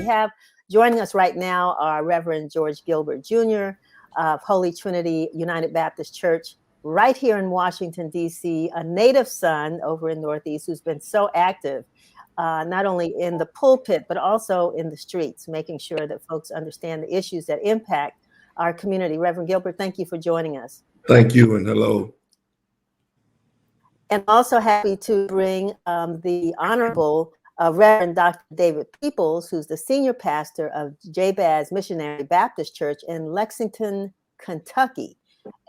have joining us right now are Reverend George Gilbert Jr. of Holy Trinity United Baptist Church right here in Washington, D.C., a native son over in Northeast who's been so active, not only in the pulpit, but also in the streets, making sure that folks understand the issues that impact our community. Reverend Gilbert, thank you for joining us. Thank you, and hello. And also happy to bring the Honorable Reverend Dr. David Peoples, who's the senior pastor of Jabez Missionary Baptist Church in Lexington, Kentucky,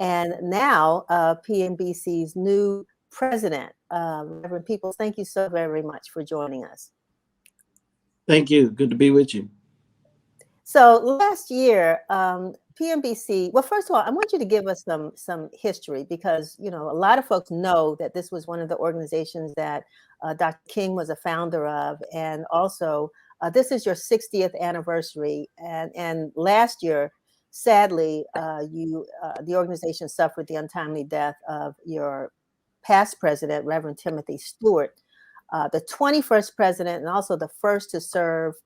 and now PNBC's new president. Reverend Peoples, thank you so very much for joining us. Thank you. Good to be with you. So last year, PNBC, well, first of all, I want you to give us some history because, you know, a lot of folks know that this was one of the organizations that Dr. King was a founder of. And also, this is your 60th anniversary. And last year, sadly, the organization suffered the untimely death of your past president, Reverend Timothy Stewart. The 21st president and also the first to serve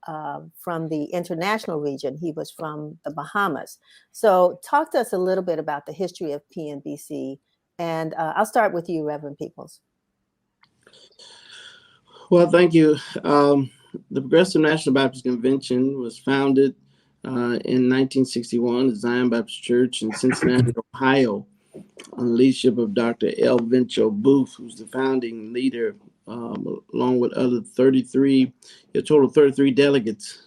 from the international region. He was from the Bahamas. So talk to us a little bit about the history of PNBC. And I'll start with you, Reverend Peoples. Well, thank you. The Progressive National Baptist Convention was founded in 1961 at Zion Baptist Church in Cincinnati, Ohio, on the leadership of Dr. L. Vencho Booth, who's the founding leader, along with other a total of 33 delegates.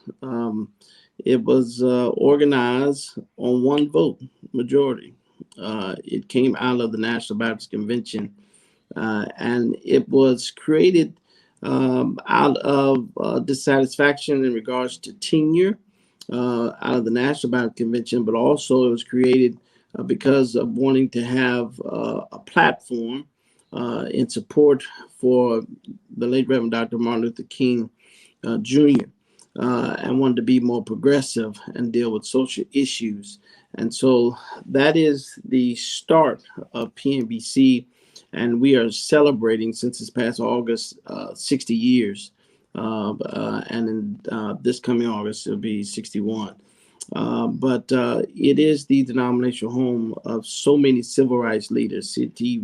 It was organized on one vote, majority. It came out of the National Baptist Convention, and it was created out of dissatisfaction in regards to tenure out of the National Baptist Convention, but also it was created because of wanting to have a platform in support for the late Reverend Dr. Martin Luther King Jr. And wanted to be more progressive and deal with social issues. And so that is the start of PNBC. And we are celebrating since this past August 60 years. And in this coming August, it'll be 61. But it is the denominational home of so many civil rights leaders, C.T.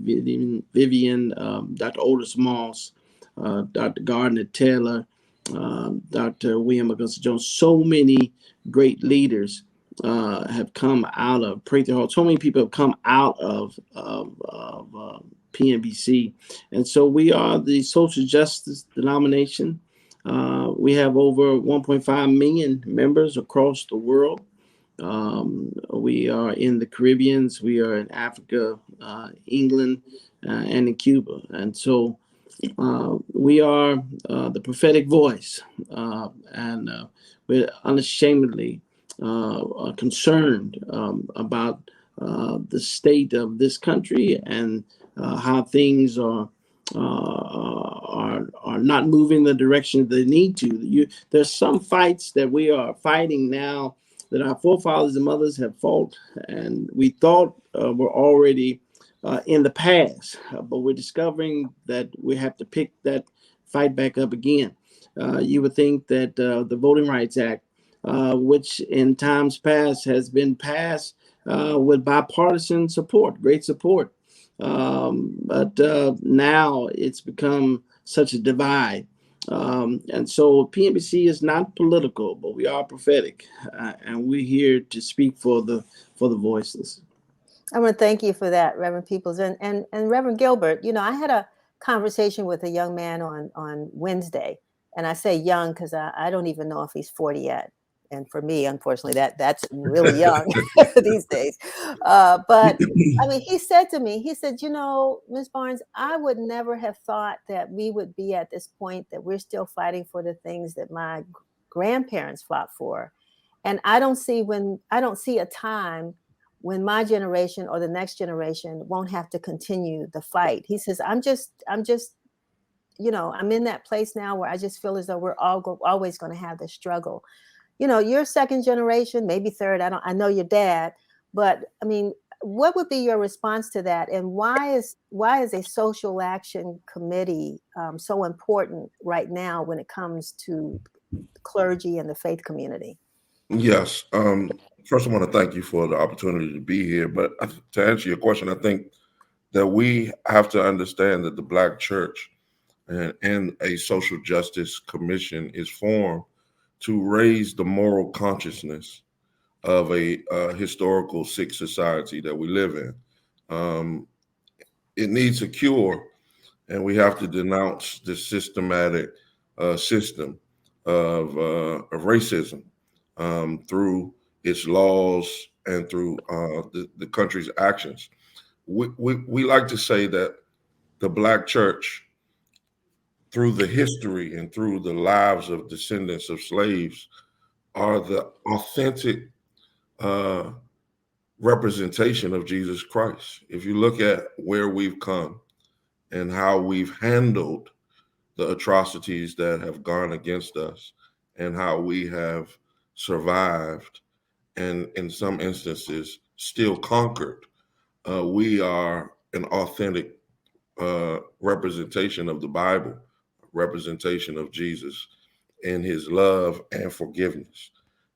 Vivian, Dr. Otis Moss, Dr. Gardner Taylor, Dr. William Augusta Jones. So many great leaders have come out of Prather Hall. So many people have come out of PNBC. And so we are the social justice denomination. We have over 1.5 million members across the world. We are in the Caribbean, we are in Africa, England, and in Cuba. And so we are the prophetic voice, and we're unashamedly concerned about the state of this country and how things are not moving the direction they need to. There's some fights that we are fighting now that our forefathers and mothers have fought, and we thought were already in the past, but we're discovering that we have to pick that fight back up again. You would think that the Voting Rights Act, which in times past has been passed with bipartisan support, great support, but now it's become such a divide. And so PNBC is not political, but we are prophetic, and we're here to speak for the voiceless. I want to thank you for that, Reverend Peoples. And Reverend Gilbert, you know, I had a conversation with a young man on Wednesday, and I say young because I don't even know if he's 40 yet. And for me, unfortunately, that's really young these days. But I mean, he said to me, he said, you know, Ms. Barnes, I would never have thought that we would be at this point, that we're still fighting for the things that my grandparents fought for. And I don't see a time when my generation or the next generation won't have to continue the fight. He says, I'm just, you know, I'm in that place now where I just feel as though we're always going to have this struggle. You know, you're second generation, maybe third. I know your dad, but I mean, what would be your response to that? And why is a social action committee so important right now when it comes to clergy and the faith community? Yes. First, I want to thank you for the opportunity to be here. But to answer your question, I think that we have to understand that the Black church and a social justice commission is formed to raise the moral consciousness of a historical sick society that we live in. It needs a cure, and we have to denounce this systematic system of racism through its laws and through the country's actions. We like to say that the Black church, through the history and through the lives of descendants of slaves, are the authentic uh, representation of Jesus Christ. If you look at where we've come and how we've handled the atrocities that have gone against us and how we have survived and in some instances still conquered, we are an authentic representation of the Bible, representation of Jesus and his love and forgiveness.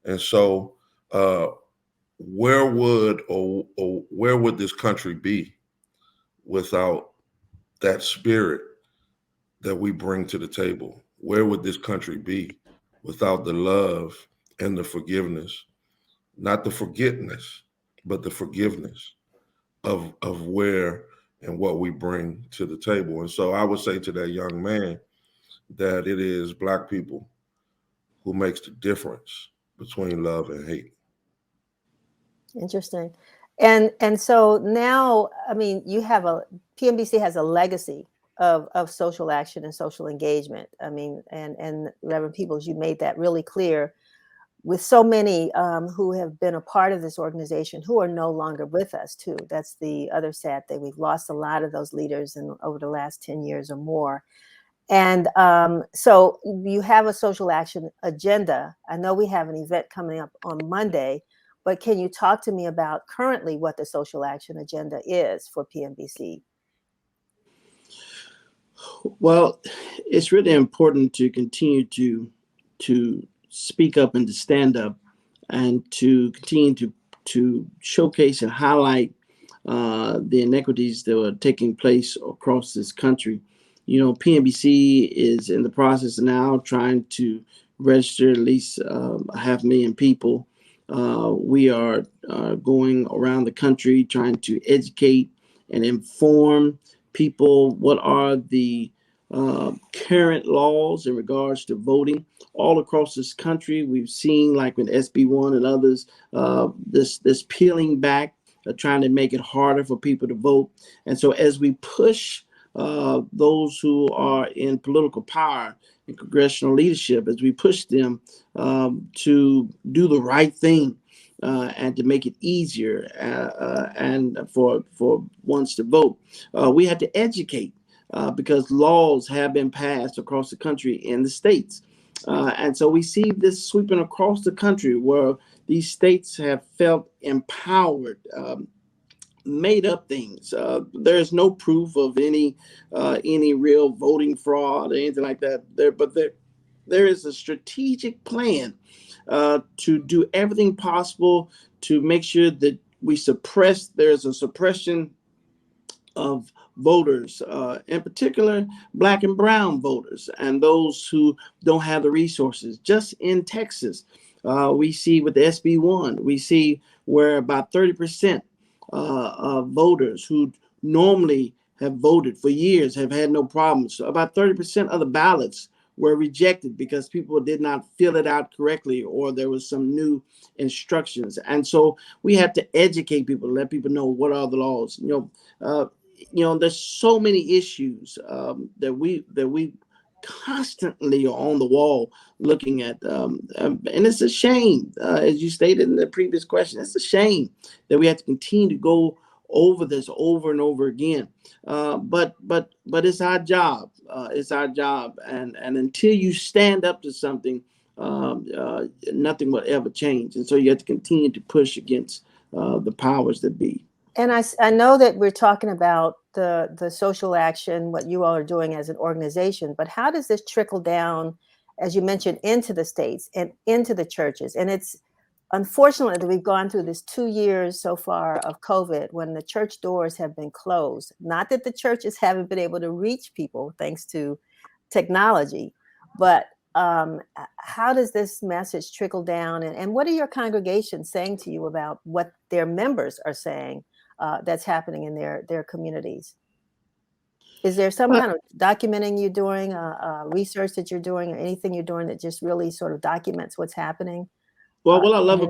And so where would this country be without that spirit that we bring to the table? Where would this country be without the love and the forgiveness, not the forgetfulness, but the forgiveness of where and what we bring to the table? And so I would say to that young man that it is Black people who makes the difference between love and hate. Interesting. And so now, I mean, you have PNBC has a legacy of social action and social engagement. I mean, and Reverend Peoples, you made that really clear, with so many who have been a part of this organization who are no longer with us too. That's the other sad thing. We've lost a lot of those leaders over the last 10 years or more. And so you have a social action agenda. I know we have an event coming up on Monday, but can you talk to me about currently what the social action agenda is for PNBC? Well, it's really important to continue to speak up and to stand up and to continue to showcase and highlight the inequities that are taking place across this country. You know, PNBC is in the process now trying to register at least 500,000 people. We are going around the country trying to educate and inform people what are the current laws in regards to voting all across this country. We've seen, like with SB1 and others, this peeling back, trying to make it harder for people to vote. And so as we push those who are in political power and congressional leadership, as we push them to do the right thing and to make it easier and for ones to vote, we had to educate because laws have been passed across the country in the states. And so we see this sweeping across the country where these states have felt empowered, made up things. There's no proof of any real voting fraud or anything like that but there is a strategic plan to do everything possible to make sure that there's a suppression of voters, in particular Black and brown voters, and those who don't have the resources. Just in Texas, we see with the SB1, we see where about 30% of voters who normally have voted for years have had no problems. So about 30% of the ballots were rejected because people did not fill it out correctly or there was some new instructions. And so we had to educate people, let people know what are the laws. There's so many issues that we constantly are on the wall looking at, and it's a shame, as you stated in the previous question, it's a shame that we have to continue to go over this over and over again. But it's our job. It's our job, and until you stand up to something, nothing will ever change. And so you have to continue to push against the powers that be. And I know that we're talking about the social action, what you all are doing as an organization, but how does this trickle down as you mentioned, into the states and into the churches. And it's unfortunate that we've gone through this 2 years so far of COVID when the church doors have been closed. Not that the churches haven't been able to reach people thanks to technology, but how does this message trickle down? And what are your congregations saying to you about what their members are saying that's happening in their communities? Is there some kind of documenting you're doing, research that you're doing, or anything you're doing that just really sort of documents what's happening? Well, what I love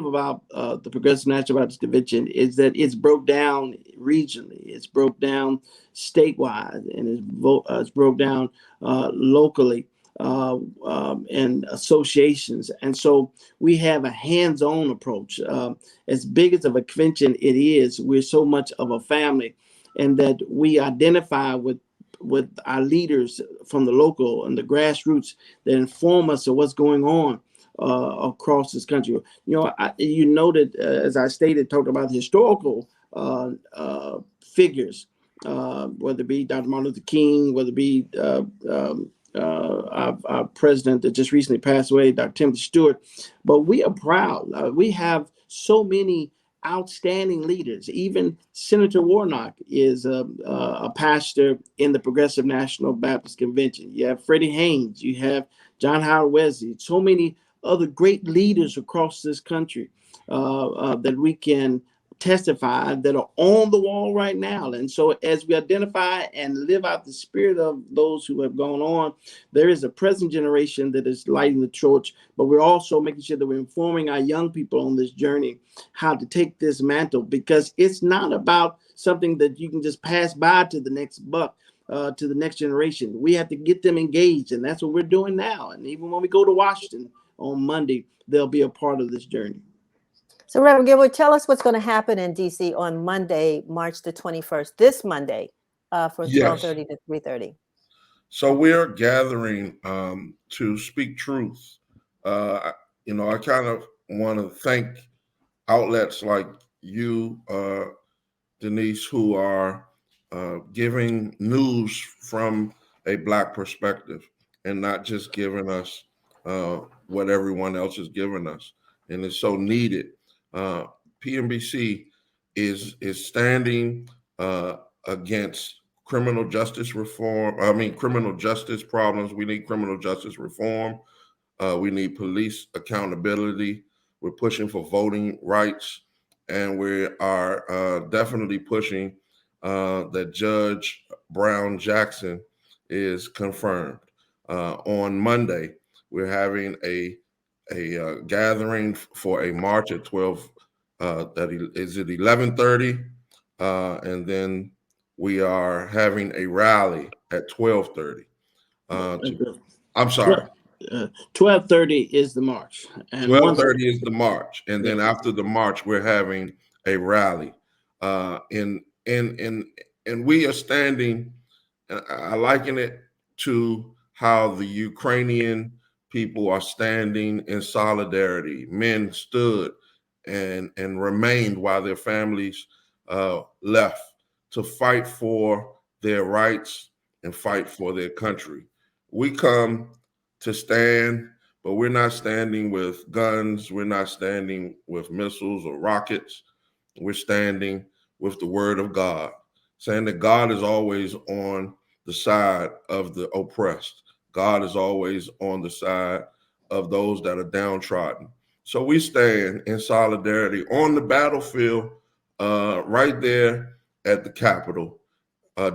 about the Progressive National Baptist Convention is that it's broke down regionally, it's broke down statewide, and it's broke down locally and associations. And so we have a hands-on approach. As big as of a convention it is, we're so much of a family, and that we identify with our leaders from the local and the grassroots that inform us of what's going on across this country. You noted, as I stated, talked about historical figures, whether it be Dr. Martin Luther King, whether it be our president that just recently passed away, Dr. Timothy Stewart. But we are proud. We have so many outstanding leaders. Even Senator Warnock is a pastor in the Progressive National Baptist Convention. You have Freddie Haynes. You have John Howard Wesley. So many other great leaders across this country that we can testify that are on the wall right now. And so as we identify and live out the spirit of those who have gone on, there is a present generation that is lighting the torch, but we're also making sure that we're informing our young people on this journey how to take this mantle, because it's not about something that you can just pass by to the next buck. To the next generation. We have to get them engaged, and that's what we're doing now. And even when we go to Washington on Monday, they'll be a part of this journey. So Reverend Gilbert, tell us what's going to happen in DC on Monday, March the 21st, this Monday, from 12:30 to 3:30. So we're gathering to speak truth. I kind of want to thank outlets like you, Denise, who are giving news from a Black perspective and not just giving us what everyone else is giving us. And it's so needed. Pnbc is standing against criminal justice problems. We need criminal justice reform. We need police accountability. We're pushing for voting rights, and we are definitely pushing that Judge Brown Jackson is confirmed. On Monday, we're having a gathering for a march at 11:30, and then we are having a rally at 12:30. I'm sorry. 12:30 is the march. 12:30 is the march, and then after the march, we're having a rally. And we are standing. I liken it to how the Ukrainian people are standing in solidarity. Men stood and remained while their families left to fight for their rights and fight for their country. We come to stand, but we're not standing with guns. We're not standing with missiles or rockets. We're standing with the word of God, saying that God is always on the side of the oppressed. God is always on the side of those that are downtrodden. So we stand in solidarity on the battlefield, right there at the Capitol,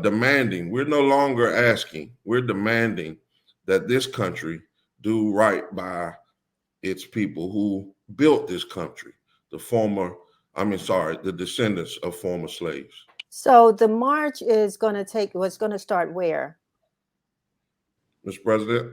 demanding. We're no longer asking, we're demanding that this country do right by its people who built this country, the descendants of former slaves. So the march is going to start where? Mr. President?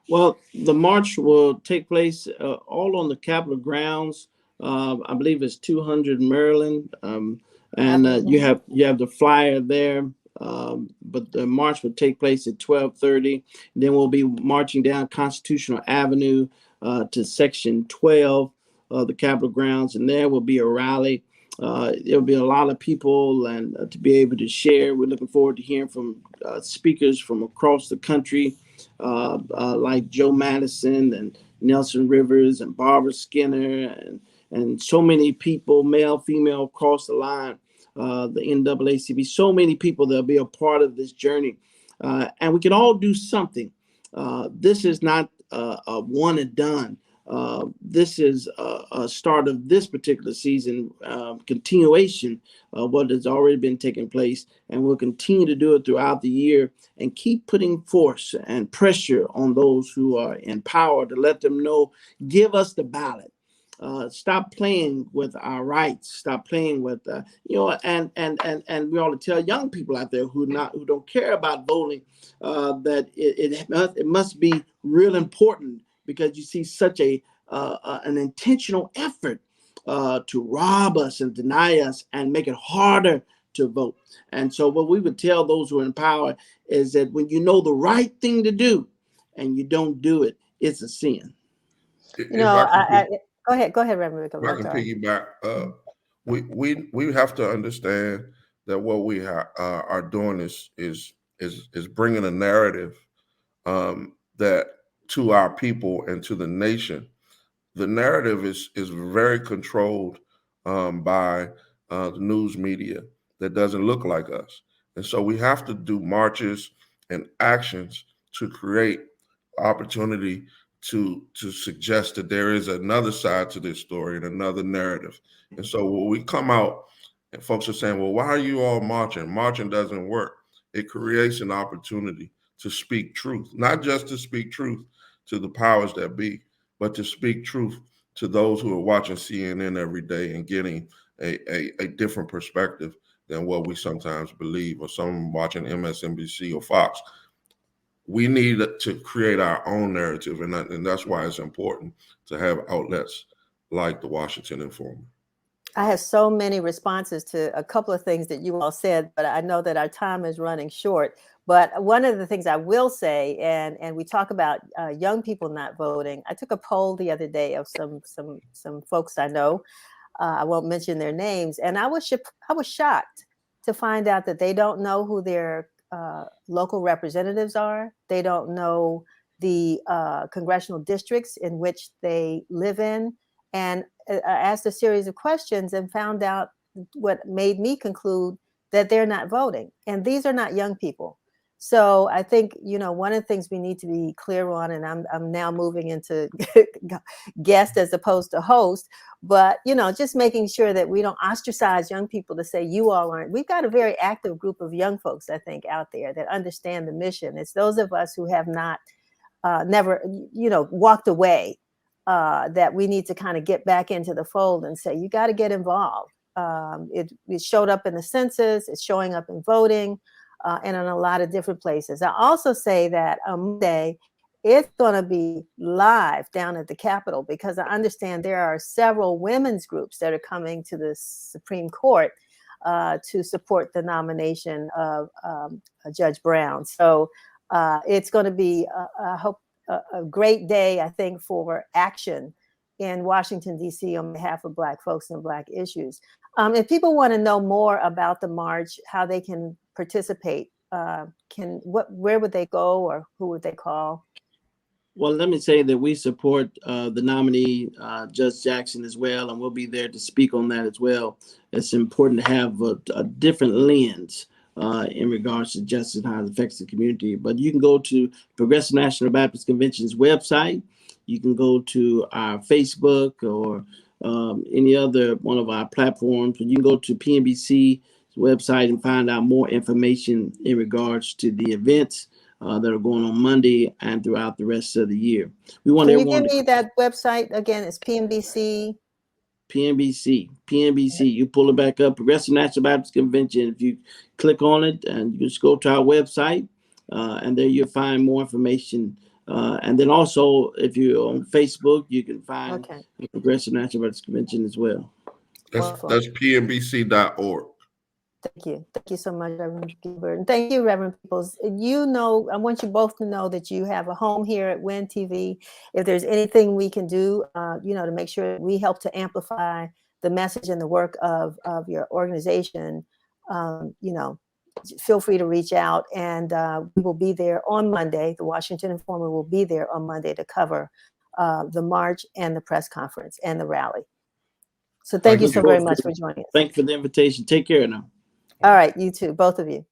Well, the march will take place all on the Capitol grounds. I believe it's 200 Maryland, and you have the flyer there. But the march will take place at 12:30. Then we'll be marching down Constitutional Avenue to Section 12 of the Capitol grounds, and there will be a rally. There'll be a lot of people, and to be able to share. We're looking forward to hearing from speakers from across the country like Joe Madison and Nelson Rivers and Barbara Skinner and so many people, male, female, across the line, the NAACP, so many people that'll be a part of this journey. And we can all do something. This is not a one and done. This is a start of this particular season, continuation of what has already been taking place, and we'll continue to do it throughout the year and keep putting force and pressure on those who are in power to let them know, give us the ballot. Stop playing with our rights. Stop playing with and we ought to tell young people out there who don't care about voting that it must be real important, because you see such an intentional effort to rob us and deny us and make it harder to vote. And so what we would tell those who are in power is that when you know the right thing to do and you don't do it, it's a sin. Go ahead, Reverend. If I can piggyback, we have to understand that what we are doing is bringing a narrative that to our people and to the nation. The narrative is very controlled by the news media that doesn't look like us, and so we have to do marches and actions to create opportunity to suggest that there is another side to this story and another narrative. And so when we come out and folks are saying, well, why are you all marching? Marching doesn't work. It creates an opportunity to speak truth, not just to speak truth to the powers that be, but to speak truth to those who are watching CNN every day and getting a different perspective than what we sometimes believe, or some watching MSNBC or Fox. We need to create our own narrative, and that's why it's important to have outlets like the Washington Informer. I have so many responses to a couple of things that you all said, but I know that our time is running short. But one of the things I will say, and we talk about young people not voting. I took a poll the other day of some folks I know. I won't mention their names, and I was shocked to find out that they don't know who their local representatives are. They don't know the congressional districts in which they live in. And I asked a series of questions and found out what made me conclude that they're not voting. And these are not young people. So I think, one of the things we need to be clear on, and I'm now moving into guest as opposed to host, but, just making sure that we don't ostracize young people to say you all aren't. We've got a very active group of young folks, I think, out there that understand the mission. It's those of us who have not, never, walked away, that we need to kind of get back into the fold and say, you got to get involved. It showed up in the census, it's showing up in voting, and in a lot of different places. I also say that on Monday, it's going to be live down at the Capitol, because I understand there are several women's groups that are coming to the Supreme Court to support the nomination of Judge Brown. So it's going to be, I hope, a great day, I think, for action in Washington, D.C. on behalf of Black folks and Black issues. If people want to know more about the march, how they can participate, where would they go, or who would they call? Well, let me say that we support the nominee, Judge Jackson, as well, and we'll be there to speak on that as well. It's important to have a different lens in regards to justice and how it affects the community. But you can go to Progressive National Baptist Convention's website. You can go to our Facebook or any other one of our platforms. You can go to PNBC's website and find out more information in regards to the events that are going on Monday and throughout the rest of the year. We want Can you give me that website again? It's PNBC. PNBC. You pull it back up, Progressive National Baptist Convention. If you click on it, and you just go to our website, and there you'll find more information. And then also, if you're on Facebook, you can find the Progressive National Baptist Convention as well. That's pnbc.org. Thank you so much, Reverend Gilbert, and thank you, Reverend Peoples. I want you both to know that you have a home here at WIN TV. If there's anything we can do, to make sure we help to amplify the message and the work of your organization, feel free to reach out, and we will be there on Monday. The Washington Informer will be there on Monday to cover the march and the press conference and the rally. So thank you so very much for joining us. Thank you for the invitation. Take care now. All right, you too, both of you.